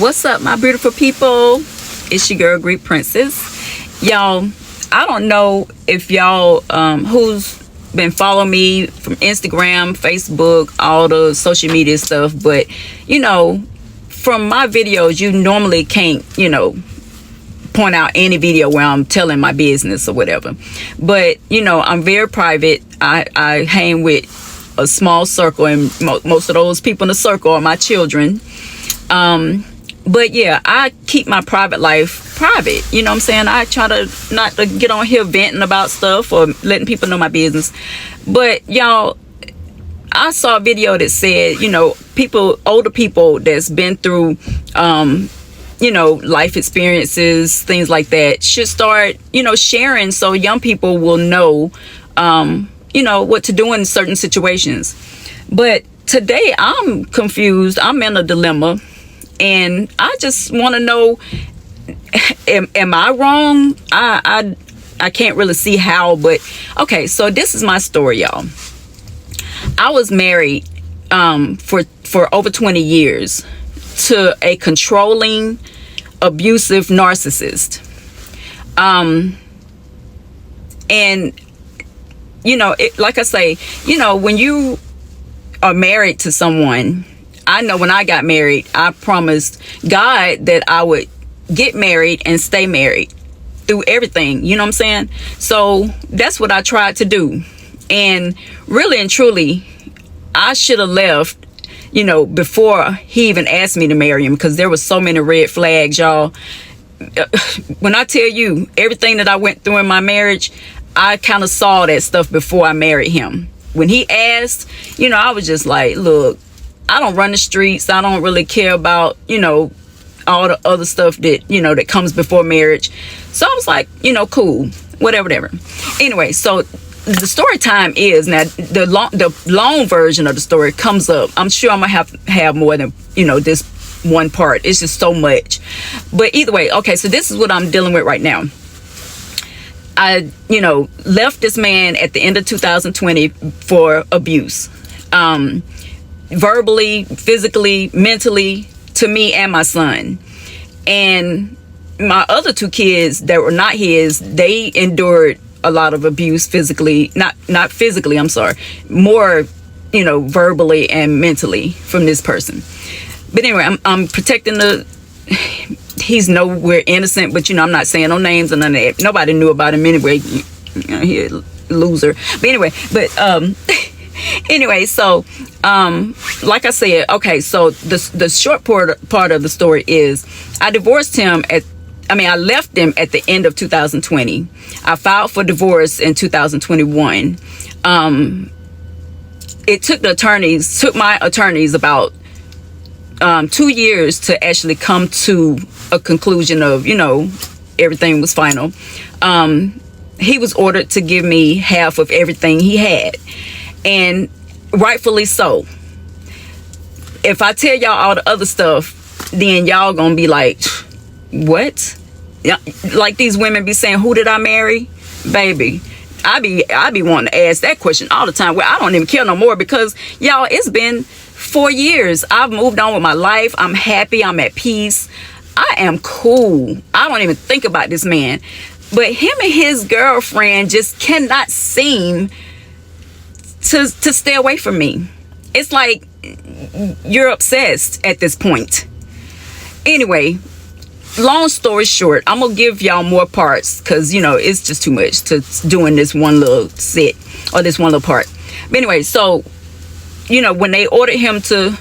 What's up, my beautiful people? It's your girl, Greek Princess. Y'all, I don't know if y'all, who's been following me from Instagram, Facebook, all the social media stuff, but, from my videos, you normally can't, point out any video where I'm telling my business or whatever. But, I'm very private. I hang with a small circle, and most of those people in the circle are my children. But yeah, I keep my private life private. You know what I'm saying? I try to not to get on here venting about stuff or letting people know my business. But y'all, I saw a video that said, older people that's been through, life experiences, things like that, should start, sharing so young people will know, what to do in certain situations. But today I'm confused. I'm in a dilemma. And I just want to know, am I wrong? I can't really see how, but okay. So this is my story, y'all. I was married for over 20 years to a controlling, abusive narcissist. And like I say, when you are married to someone, I know when I got married, I promised God that I would get married and stay married through everything. You know what I'm saying? So that's what I tried to do. And really and truly, I should have left, before he even asked me to marry him, because there was so many red flags, y'all. When I tell you everything that I went through in my marriage, I kind of saw that stuff before I married him. When he asked, I was just like, look, I don't run the streets. I don't really care about, all the other stuff that, that comes before marriage. So I was like, cool, whatever. Anyway, so the story time is now the long version of the story comes up. I'm sure I'm going to have more than, this one part. It's just so much. But either way, okay, so this is what I'm dealing with right now. I, left this man at the end of 2020 for abuse. Verbally, physically, mentally, to me and my son. And my other two kids that were not his, they endured a lot of abuse physically, not physically, I'm sorry, more, verbally and mentally from this person. But anyway, I'm protecting he's nowhere innocent, but I'm not saying no names or none of that. Nobody knew about him anyway. He a loser. But anyway, so like I said, okay, so the short part of the story is I divorced him I left him at the end of 2020. I filed for divorce in 2021. It took my attorneys about 2 years to actually come to a conclusion of, everything was final. He was ordered to give me half of everything he had. And rightfully so. If I tell y'all all the other stuff, then y'all gonna be like, what? Like these women be saying, who did I marry? Baby, I be wanting to ask that question all the time. Well, I don't even care no more, because y'all, it's been 4 years. I've moved on with my life. I'm happy. I'm at peace. I am cool. I don't even think about this man. But him and his girlfriend just cannot seem to stay away from me. It's like you're obsessed at this point. Anyway, long story short, I'm gonna give y'all more parts, because it's just too much to doing this one little set or this one little part. But anyway, so when they ordered him to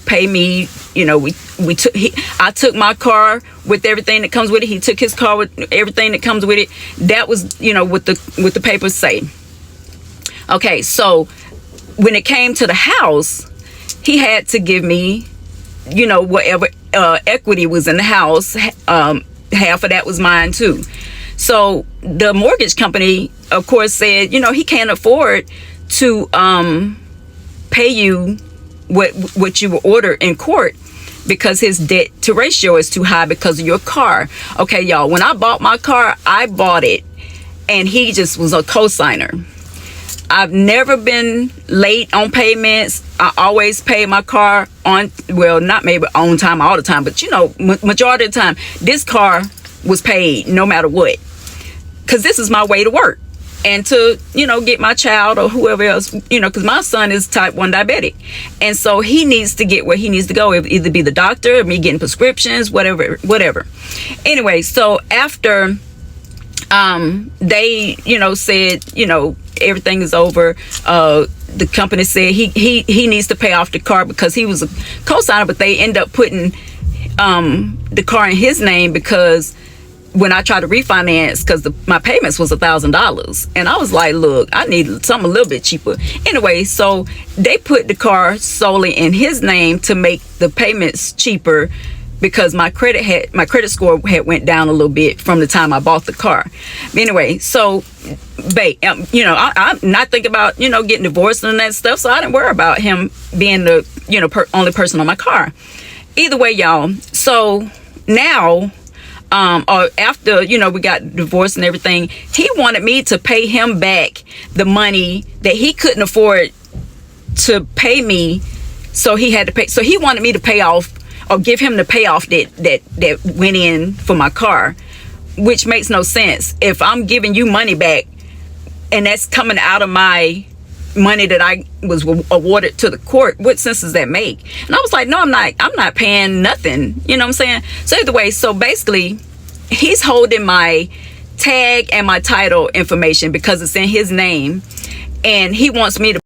pay me, I took my car with everything that comes with it. He took his car with everything that comes with it. That was what the papers say. Okay, so when it came to the house, he had to give me, whatever equity was in the house. Half of that was mine too. So the mortgage company, of course, said, he can't afford to pay you what you were ordered in court, because his debt to ratio is too high because of your car. Okay, y'all, when I bought my car, I bought it and he just was a co-signer. I've never been late on payments. I always pay my car on, well, not maybe on time all the time, but majority of the time, this car was paid no matter what. Because this is my way to work and to, get my child or whoever else, because my son is type 1 diabetic. And so he needs to get where he needs to go, either be the doctor or me getting prescriptions, whatever. Anyway, so after they, said, everything is over, the company said he needs to pay off the car because he was a co-signer, but they end up putting the car in his name because when I tried to refinance, because my payments was $1,000, and I was like, look, I need something a little bit cheaper. Anyway, so they put the car solely in his name to make the payments cheaper because my credit score had went down a little bit from the time I bought the car. But anyway, so babe, I'm not thinking about getting divorced and that stuff, so I didn't worry about him being the only person on my car. Either way, y'all. So now, or after we got divorced and everything, he wanted me to pay him back the money that he couldn't afford to pay me, so he had to pay. So he wanted me to pay off, or give him the payoff that went in for my car, which makes no sense. If I'm giving you money back and that's coming out of my money that I was awarded to the court, what sense does that make? And I was like, no, I'm not paying nothing. You know what I'm saying? So either way, so basically he's holding my tag and my title information because it's in his name, and he wants me to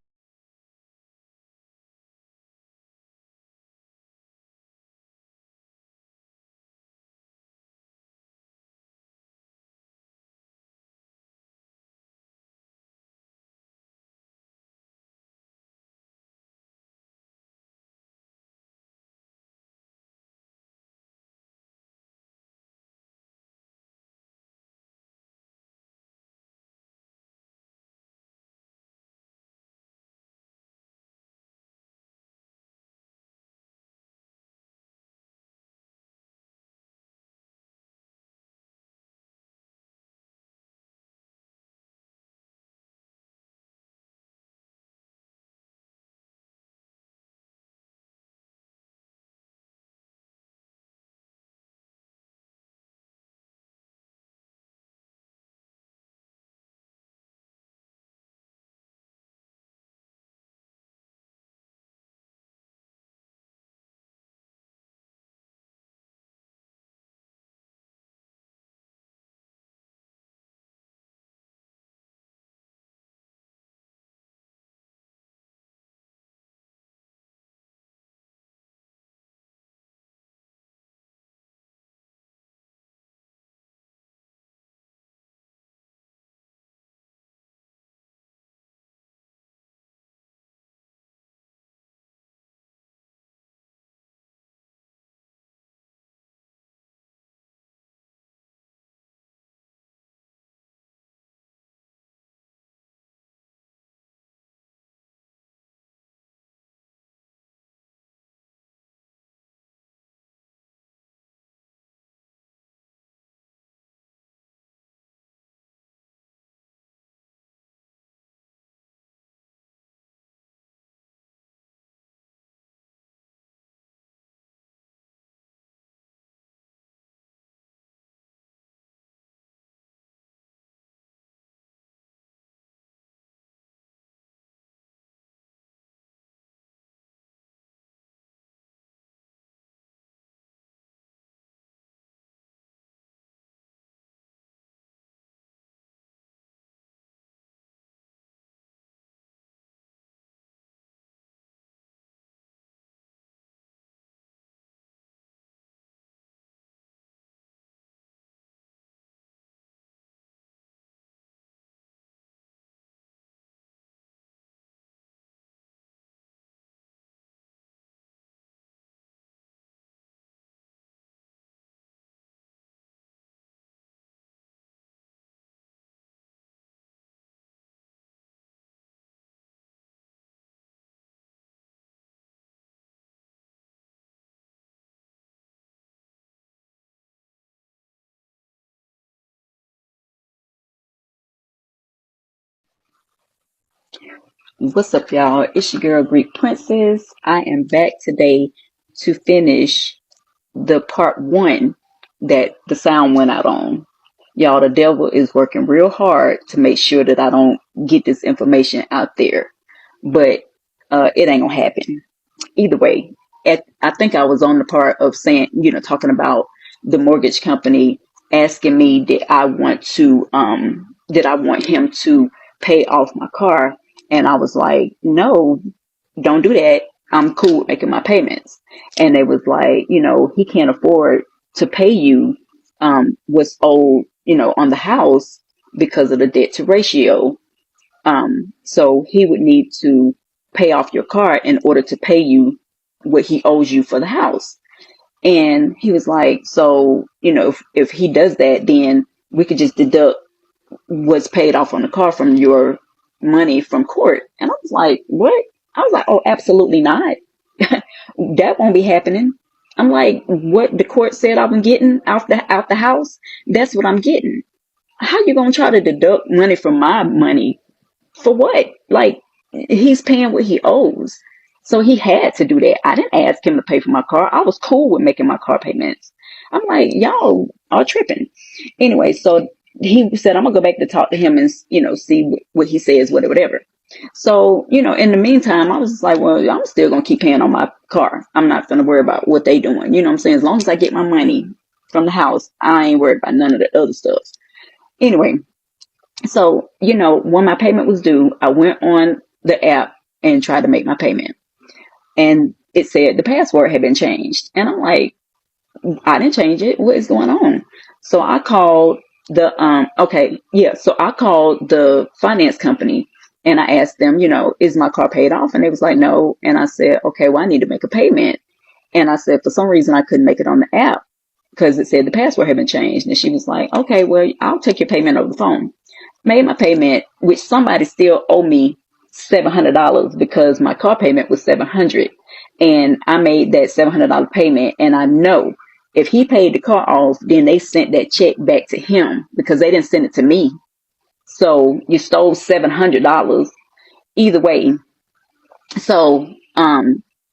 What's up, y'all? It's your girl, Greek Princess. I am back today to finish the part one that the sound went out on. Y'all, the devil is working real hard to make sure that I don't get this information out there, but it ain't gonna happen either way. I think I was on the part of saying, talking about the mortgage company asking me did I want him to pay off my car? And I was like, no, don't do that. I'm cool with making my payments. And they was like, he can't afford to pay you, what's owed, on the house because of the debt to ratio. So he would need to pay off your car in order to pay you what he owes you for the house. And he was like, so, if he does that, then we could just deduct what's paid off on the car from your money from court. And I was like, what? I was like, oh, absolutely not. That won't be happening. I'm like, what the court said I'm getting out the house, that's what I'm getting. How you gonna try to deduct money from my money for what? Like, he's paying what he owes. So he had to do that. I didn't ask him to pay for my car. I was cool with making my car payments. I'm like, y'all are tripping. Anyway, so he said, I'm gonna go back to talk to him and, see what he says, whatever. So, in the meantime, I was just like, well, I'm still gonna keep paying on my car. I'm not gonna worry about what they doing. You know what I'm saying? As long as I get my money from the house, I ain't worried about none of the other stuff. Anyway, so, when my payment was due, I went on the app and tried to make my payment. And it said the password had been changed. And I'm like, I didn't change it. What is going on? So I called so I called the finance company and I asked them, is my car paid off? And they was like, no. And I said, okay, well, I need to make a payment. And I said, for some reason, I couldn't make it on the app because it said the password had been changed. And she was like, okay, well, I'll take your payment over the phone. Made my payment, which somebody still owe me $700 because my car payment was $700, and I made that $700 payment. And I know if he paid the car off, then they sent that check back to him because they didn't send it to me. So you stole $700 either way. So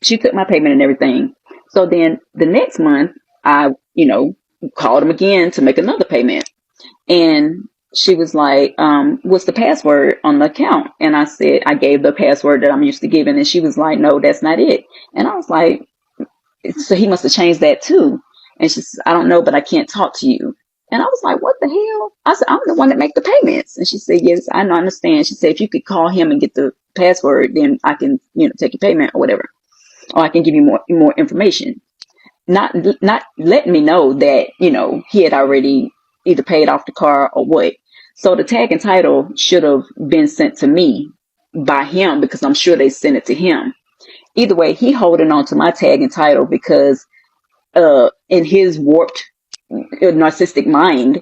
she took my payment and everything. So then the next month, I called him again to make another payment. And she was like, what's the password on the account? And I said, I gave the password that I'm used to giving. And she was like, no, that's not it. And I was like, so he must have changed that too. And she said, I don't know, but I can't talk to you. And I was like, what the hell? I said, I'm the one that make the payments. And she said, yes, I understand. She said, if you could call him and get the password, then I can, take your payment or whatever. Or I can give you more information. Not letting me know that, he had already either paid off the car or what. So the tag and title should have been sent to me by him because I'm sure they sent it to him. Either way, he holding on to my tag and title because in his warped narcissistic mind,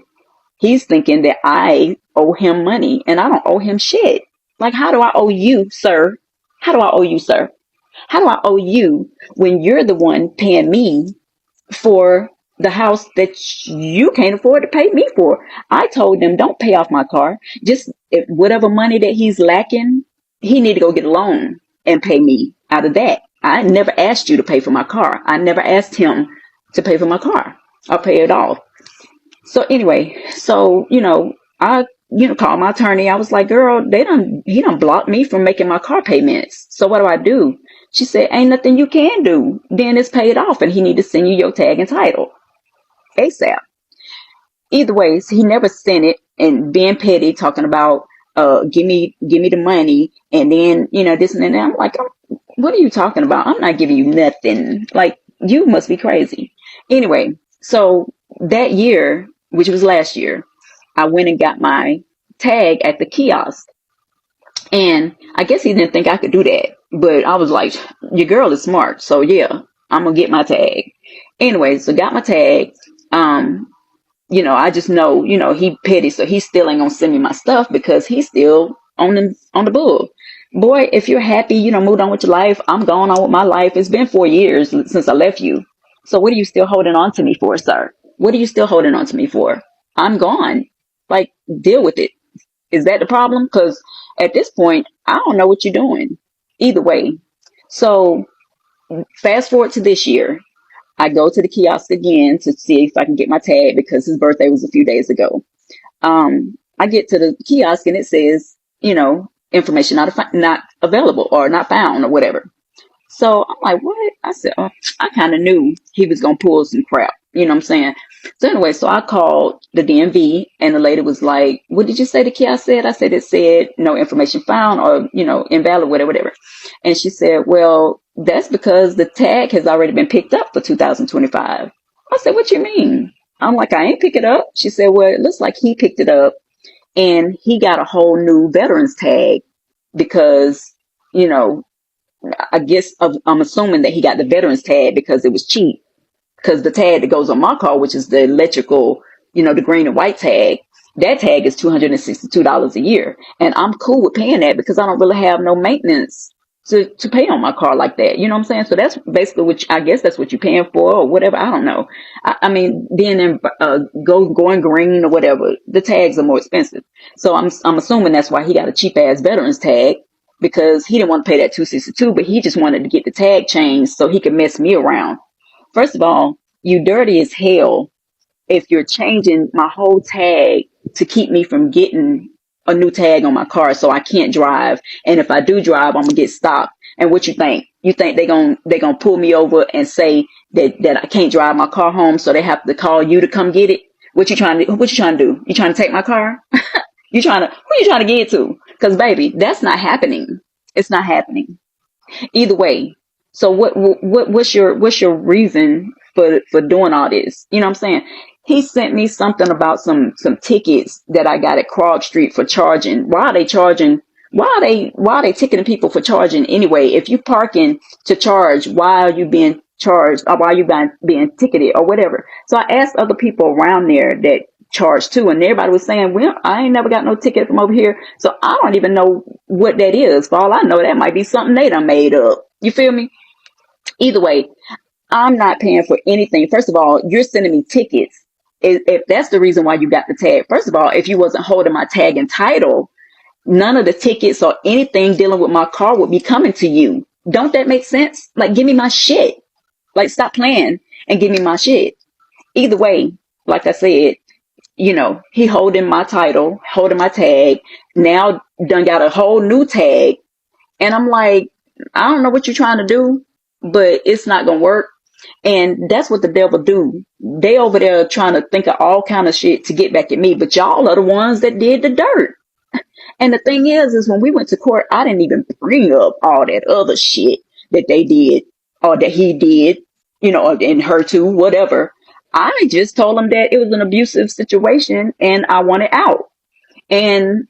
he's thinking that I owe him money and I don't owe him shit. Like, how do I owe you, sir? How do I owe you, sir? How do I owe you when you're the one paying me for the house that you can't afford to pay me for? I told them, don't pay off my car. Just whatever money that he's lacking, he need to go get a loan and pay me out of that. I never asked you to pay for my car. I never asked him to pay for my car. I'll pay it off. So anyway, I called my attorney. I was like, girl, he done blocked me from making my car payments. So what do? She said, ain't nothing you can do. Then it's paid off and he need to send you your tag and title ASAP. Either way, he never sent it, and being petty, talking about give me the money, and then this and that. I'm like, what are you talking about? I'm not giving you nothing. Like, you must be crazy. Anyway, so that year, which was last year, I went and got my tag at the kiosk. And I guess he didn't think I could do that. But I was like, your girl is smart. So yeah, I'm going to get my tag. Anyway, so got my tag. I just know, he petty. So he still ain't going to send me my stuff because he's still on the bull. Boy, if you're happy, moved on with your life, I'm going on with my life. It's been 4 years since I left you. So what are you still holding on to me for, sir? What are you still holding on to me for? I'm gone. Like, deal with it. Is that the problem? Because at this point, I don't know what you're doing. Either way. So fast forward to this year. I go to the kiosk again to see if I can get my tag because his birthday was a few days ago. I get to the kiosk and it says, information not available or not found or whatever. So I'm like, what? I said, oh, I kind of knew he was going to pull some crap. You know what I'm saying? So anyway, so I called the DMV and the lady was like, what did you say the kiosk said? I said, it said no information found or, invalid, whatever. And she said, well, that's because the tag has already been picked up for 2025. I said, what you mean? I'm like, I ain't pick it up. She said, well, it looks like he picked it up and he got a whole new veterans tag because, I guess I'm assuming that he got the veterans tag because it was cheap. Because the tag that goes on my car, which is the electrical, the green and white tag, that tag is $262 a year. And I'm cool with paying that because I don't really have no maintenance to pay on my car like that. You know what I'm saying? So that's basically I guess that's what you're paying for or whatever. I don't know. I mean, being in, going green or whatever, the tags are more expensive. So I'm assuming that's why he got a cheap ass veterans tag because he didn't want to pay that $262, but he just wanted to get the tag changed so he could mess me around. First of all, you dirty as hell if you're changing my whole tag to keep me from getting a new tag on my car so I can't drive. And if I do drive, I'm gonna get stopped. And what you think? You think they're gonna pull me over and say that I can't drive my car home, so they have to call you to come get it? What you trying to do? You trying to take my car? Who you trying to get to? Because baby, that's not happening. It's not happening. Either way. So what's your reason for doing all this? You know what I'm saying? He sent me something about some tickets that I got at Krog Street for charging. Why are they charging? Why are they ticketing people for charging anyway? If you parking to charge, why are you being charged or why are you being ticketed or whatever? So I asked other people around there that charge too, and everybody was saying, well, I ain't never got no ticket from over here, so I don't even know what that is. For all I know, that might be something they done made up. You feel me? Either way, I'm not paying for anything. First of all, you're sending me tickets. If that's the reason why you got the tag, first of all, if you wasn't holding my tag and title, none of the tickets or anything dealing with my car would be coming to you. Don't that make sense? Like, give me my shit. Like, stop playing and give me my shit. Either way, like I said, he holding my title, holding my tag, now done got a whole new tag. And I'm like, I don't know what you're trying to do, but it's not going to work. And that's what the devil do. They over there trying to think of all kind of shit to get back at me, but y'all are the ones that did the dirt. And the thing is when we went to court, I didn't even bring up all that other shit that they did or that he did, and her too, whatever. I just told them that it was an abusive situation and I wanted out. And,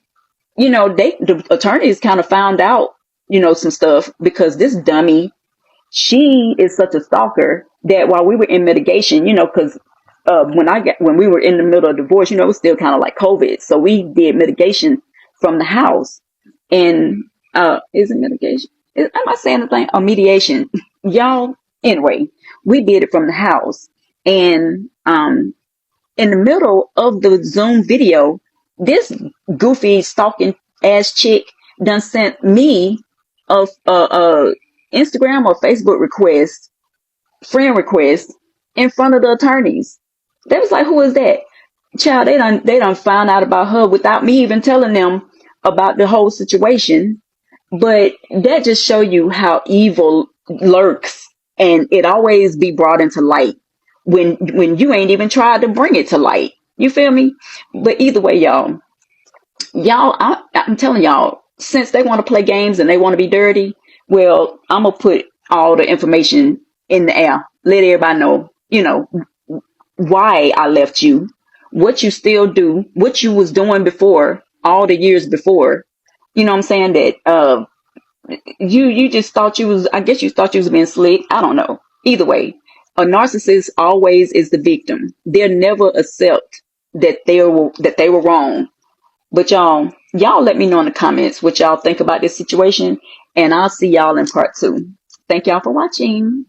the attorneys kind of found out, some stuff because this dummy, she is such a stalker that while we were in mitigation, because when we were in the middle of divorce, it was still kind of like COVID. So we did mitigation from the house. And is it mitigation? Am I saying anything? Oh, mediation. Y'all, anyway, we did it from the house. And in the middle of the Zoom video, this goofy stalking ass chick done sent me a Instagram or Facebook request, friend request in front of the attorneys. They was like, who is that? Child, they done found out about her without me even telling them about the whole situation. But that just show you how evil lurks, and it always be brought into light when you ain't even tried to bring it to light. You feel me? But either way, y'all, I'm telling y'all, since they want to play games and they want to be dirty, well, I'm going to put all the information in the air. Let everybody know, why I left you, what you still do, what you was doing before, all the years before. You know what I'm saying? That you just thought I guess you thought you was being slick. I don't know. Either way, a narcissist always is the victim. They'll never accept that they were wrong. But y'all let me know in the comments what y'all think about this situation, and I'll see y'all in part 2. Thank y'all for watching.